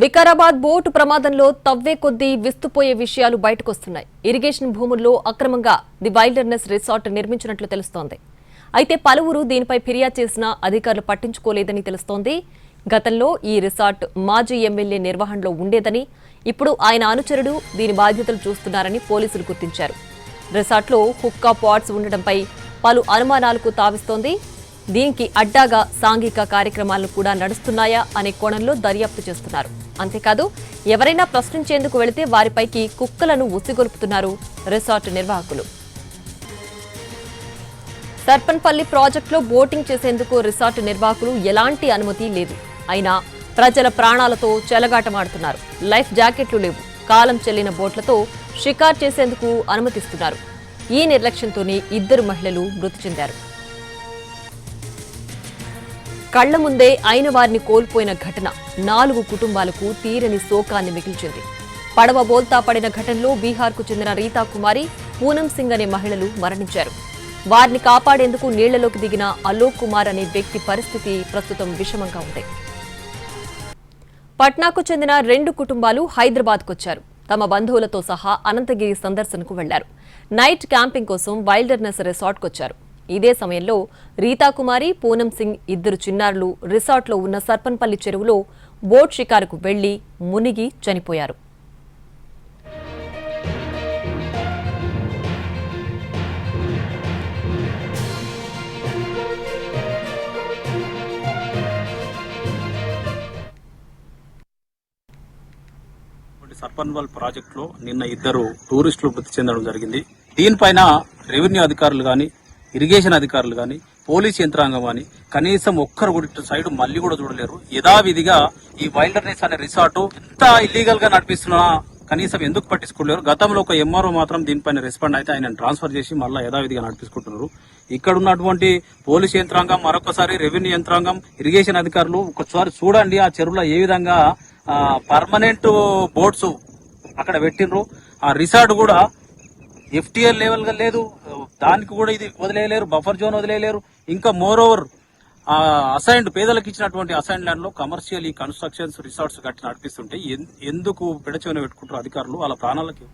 Vikarabad boat ప్రమాదంలో తవ్వే కొద్దీ విస్తుపోయే విషయాలు బయటకొస్తున్నాయి. ఇరిగేషన్ భూముల్లో అక్రమంగా ది వైల్డర్నెస్ రిసార్ట్ నిర్మించినట్లు తెలుస్తోంది. అయితే పలువురు దీనిపై ఫిర్యాదు చేసినా అధికారులు పట్టించుకోలేదని తెలుస్తోంది. గతంలో ఈ రిసార్ట్ మాజీ ఎమ్మెల్యే నిర్వహణలో ఉండేదని, ఇప్పుడు ఆయన అనుచరుడు దీని బాధ్యతలు చూస్తున్నారని పోలీసులు గుర్తించారు. రిసార్ట్లో హుక్కా పాట్స్ ఉండడంపై పలు అనుమానాలకు తావిస్తోంది. దీనికి అడ్డాగా సాంఘిక కార్యక్రమాలు కూడా నడుస్తున్నాయా అనే కోణంలో దర్యాప్తు చేస్తున్నారు. అంతేకాదు ఎవరైనా ప్రశ్నించేందుకు వెళితే వారిపైకి కుక్కలను ఉసిగొల్పుతున్నారు రిసార్ట్ నిర్వాహకులు. సర్పన్పల్లి ప్రాజెక్టులో బోటింగ్ చేసేందుకు రిసార్ట్ నిర్వాహకులు ఎలాంటి అనుమతి లేదు. అయినా ప్రజల ప్రాణాలతో చెలగాటమాడుతున్నారు. లైఫ్ జాకెట్లు లేవు. కాలం చెల్లిన బోట్లతో షికార్ చేసేందుకు అనుమతిస్తున్నారు. ఈ నిర్లక్ష్యంతోనే 2 మహిళలు మృతి చెందారు. కళ్ల ముందే అయిన వారిని కోల్పోయిన ఘటన 4 కుటుంబాలకు తీరని శోకాన్ని మిగిల్చింది. పడవ బోల్తా పడిన ఘటనలో బీహార్కు చెందిన రీతా కుమారి, పూనం సింగ్ అనే మహిళలు మరణించారు. వారిని కాపాడేందుకు నీళ్లలోకి దిగిన అలోక్ కుమార్ అనే వ్యక్తి పరిస్థితి ప్రస్తుతం విషమంగా ఉంది. పట్నాకు చెందిన 2 కుటుంబాలు హైదరాబాద్కొచ్చారు. తమ బంధువులతో సహా అనంతగిరి సందర్శనకు వెళ్లారు. నైట్ క్యాంపింగ్ కోసం వైల్డర్నెస్ రిసార్ట్కొచ్చారు. ఇదే సమయంలో రీతాకుమారి, పూనం సింగ్ 2 చిన్నారులు రిసార్ట్లో ఉన్న సర్పన్పల్లి చెరువులో బోట్ షికారుకు వెళ్లి మునిగి చనిపోయారు. సర్పన్పల్లి ప్రాజెక్టులో నిన్న 2 టూరిస్టులు మృతి చెందడం జరిగింది. దీనిపైన రెవెన్యూ అధికారులు గాని, ఇరిగేషన్ అధికారులు గాని, పోలీస్ యంత్రాంగం గాని కనీసం ఒక్కరు కూడా సైడ్ మళ్ళీ కూడా చూడలేరు. యథావిధిగా ఈ వైల్డర్నెస్ అనే రిసార్ట్ ఎంత ఇల్లీగల్ గా నడిపిస్తున్నా కనీసం ఎందుకు పట్టించుకోలేరు. గతంలో ఒక ఎంఆర్ఓ మాత్రం దీనిపైన రెస్పాండ్ అయితే ఆయన ట్రాన్స్ఫర్ చేసి మళ్ళీ యథావిధిగా నడిపించుకుంటున్నారు. ఇక్కడ ఉన్నటువంటి పోలీస్ యంత్రాంగం, మరొకసారి రెవెన్యూ యంత్రాంగం, ఇరిగేషన్ అధికారులు ఒకసారి చూడండి ఆ చెరువులో ఏ విధంగా పర్మనెంట్ బోట్స్ అక్కడ పెట్టినరు. ఆ రిసార్ట్ కూడా ఎఫ్టీఎల్ లెవెల్ గా లేదు. దానికి కూడా ఇది వదిలేయలేరు, బఫర్ జోన్ వదిలేయలేరు. ఇంకా మోర్ ఓవర్ అసైన్డ్ పేదలకు ఇచ్చినటువంటి అసైన్డ్ ల్యాండ్ లో కమర్షియల్ ఈ కన్స్ట్రక్షన్స్ రిసార్ట్స్ కట్టి నడిపిస్తుంటే ఎందుకు పెడచెవిన పెట్టుకుంటారు అధికారులు? వాళ్ళ ప్రాణాలకి